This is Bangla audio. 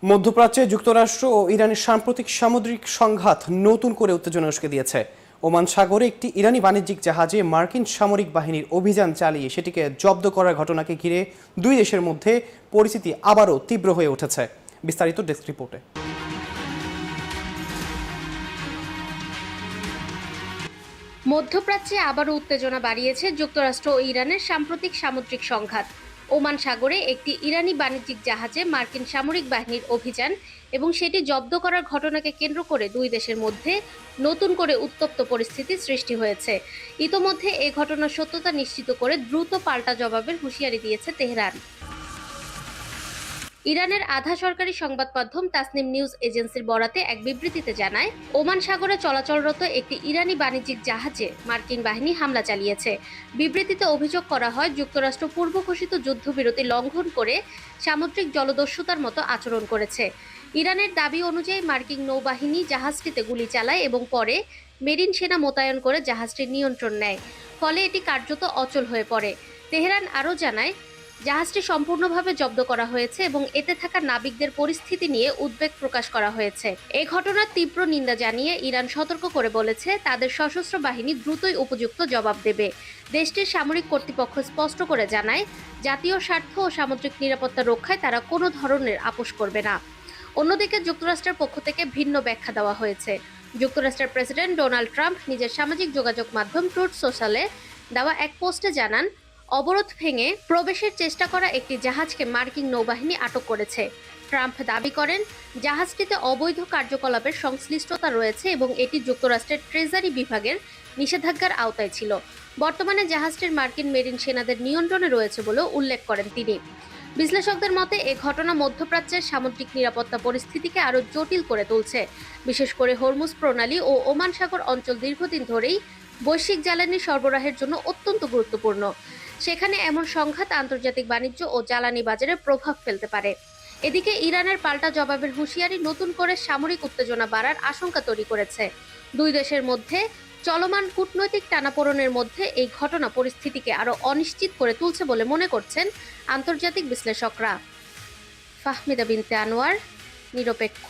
মধ্যপ্রাচ্যে যুক্তরাষ্ট্র ও ইরানের সাম্প্রতিক সামুদ্রিক সংঘাত নতুন করে উত্তেজনা উস্কে দিয়েছে। ওমান সাগরে একটি ইরানি বাণিজ্যিক জাহাজে মার্কিন সামরিক বাহিনীর অভিযান চালিয়ে সেটিকে জব্দ করার ঘটনাকে ঘিরে দুই দেশের মধ্যে পরিস্থিতি আবারও তীব্র হয়ে উঠেছে। বিস্তারিত ডেস্ক রিপোর্টে। মধ্যপ্রাচ্যে আবারও উত্তেজনা বাড়িয়েছে যুক্তরাষ্ট্র ও ইরানের সাম্প্রতিক সামুদ্রিক সংঘাত। ওমান সাগরে একটি ইরানি বাণিজ্যিক জাহাজে মার্কিন সামরিক বাহিনীর অভিযান এবং সেটি জব্দ করার ঘটনাকে কেন্দ্র করে দুই দেশের মধ্যে নতুন করে উত্তপ্ত পরিস্থিতির সৃষ্টি হয়েছে। ইতোমধ্যে এ ঘটনার সত্যতা নিশ্চিত করে দ্রুত পাল্টা জবাবের হুঁশিয়ারি দিয়েছে তেহরান। ইরানের আধা সরকারি সংবাদ মাধ্যম তাসনিম নিউজ এজেন্সির বরাতে এক বিবৃতিতে জানায়, ওমান সাগরে চলাচলরত একটি ইরানি বাণিজ্যিক জাহাজে মার্কিন বাহিনী হামলা চালিয়েছে। বিবৃতিতে অভিযোগ করা হয়, যুক্তরাষ্ট্র পূর্ব ঘোষিত যুদ্ধবিরতি লঙ্ঘন করে সামুদ্রিক জলদস্যুতার মতো আচরণ করেছে। ইরানের দাবি অনুযায়ী মার্কিন নৌবাহিনী জাহাজটিতে গুলি চালায় এবং পরে মেরিন সেনা মোতায়েন করে জাহাজটির নিয়ন্ত্রণ নেয়, ফলে এটি কার্যত অচল হয়ে পড়ে। তেহরান আরও জানায়, জাহাজটি সম্পূর্ণভাবে জব্দ করা হয়েছে এবং এতে থাকা নাবিকদের পরিস্থিতি নিয়ে উদ্বেগ প্রকাশ করা হয়েছে। এই ঘটনার তীব্র নিন্দা জানিয়ে ইরান সতর্ক করে বলেছে, তাদের সশস্ত্র বাহিনী দ্রুতই উপযুক্ত জবাব দেবে। দেশটির সামরিক কর্তৃপক্ষ স্পষ্ট করে জানায়, জাতীয় স্বার্থ ও সামুদ্রিক নিরাপত্তা রক্ষায় তারা কোনো ধরনের আপোস করবে না। অন্যদিকে যুক্তরাষ্ট্রের পক্ষ থেকে ভিন্ন ব্যাখ্যা দেওয়া হয়েছে। যুক্তরাষ্ট্রের প্রেসিডেন্ট ডোনাল্ড ট্রাম্প নিজের সামাজিক যোগাযোগ মাধ্যম ট্রুথ সোশ্যালে দেওয়া এক পোস্টে জানান, অবরোধ ভেঙে প্রবেশের চেষ্টা করা একটি জাহাজকে মার্কিন নৌবাহিনী আটক করেছে। ট্রাম্প দাবি করেন, জাহাজটিতে অবৈধ কার্যকলাপের সংশ্লিষ্টতা রয়েছে এবং এটি যুক্তরাষ্ট্রের ট্রেজারি বিভাগের নিষেধাজ্ঞার আওতায় ছিল। বর্তমানে জাহাজটির মার্কিন মেরিন সেনাদের নিয়ন্ত্রণে রয়েছে বলেও উল্লেখ করেন তিনি। বিশ্লেষকদের মতে, এ ঘটনা মধ্যপ্রাচ্যের সামুদ্রিক নিরাপত্তা পরিস্থিতিকে আরও জটিল করে তুলছে। বিশেষ করে হরমুজ প্রণালী ও ওমান সাগর অঞ্চল দীর্ঘদিন ধরেই বৈশ্বিক জ্বালানি সরবরাহের জন্য অত্যন্ত গুরুত্বপূর্ণ। সেখানে এমন সংঘাত আন্তর্জাতিক বাণিজ্য ও জ্বালানি বাজারে প্রভাব ফেলতে পারে। এদিকে ইরানের পাল্টা জবাবের হুঁশিয়ারি নতুন করে সামরিক উত্তেজনা বাড়ার আশঙ্কা তৈরি করেছে। দুই দেশের মধ্যে চলমান কূটনৈতিক টানাপোড়েনের মধ্যে এই ঘটনা পরিস্থিতিকে আরও অনিশ্চিত করে তুলছে বলে মনে করছেন আন্তর্জাতিক বিশ্লেষকরা। ফাহমিদা বিনতে আনোয়ার, নিরপেক্ষ।